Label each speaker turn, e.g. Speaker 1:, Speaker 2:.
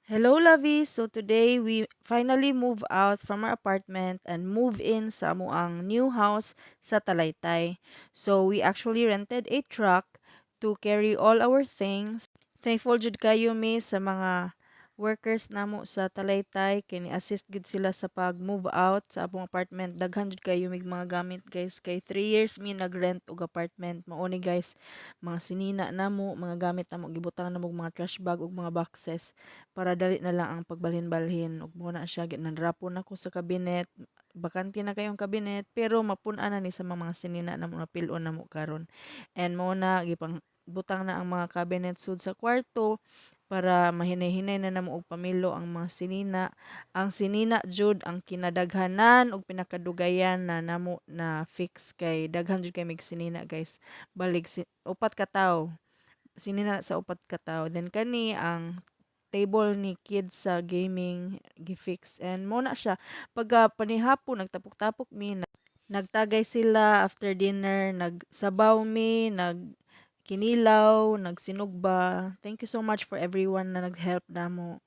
Speaker 1: Hello, Lovey. So today we finally move out from our apartment and move in sa amuang new house sa Talaytay. So we actually rented a truck to carry all our things. Thankful jud kayo mi sa mga workers namo sa Talaytay kay ni-assist gud sila sa pag-move out sa among apartment. Daghan jud kayo mig mga gamit guys kay 3 years mi nag-rent og apartment. Mao ni guys, mga sinina namo, mga gamit namo gibutang namo og mga trash bag ug mga boxes para dali na lang ang pagbalhin-balhin ug mo na siya nanrapon ako sa kabinet. Bakante na kayong kabinet pero mapun-an na ni sa mga sinina namo na pil-on namo karon. And mo na gipang butang na ang mga cabinet sud sa kwarto para mahinay-hinay na namo og pamilo ang mga sinina. Ang sinina jud ang kinadaghanan ug pinakadugayan na namo na fix kay daghan jud kay mig sinina guys. Balig upat ka tawo. Sinina sa upat ka tawo. Then kani ang table ni kids sa gaming gifix and mo na siya pagka panihapon nagtapok-tapok mi nagtagay sila after dinner nagsabaw mi kinilaw, nagsinugba. Thank you so much for everyone na nag-help namo.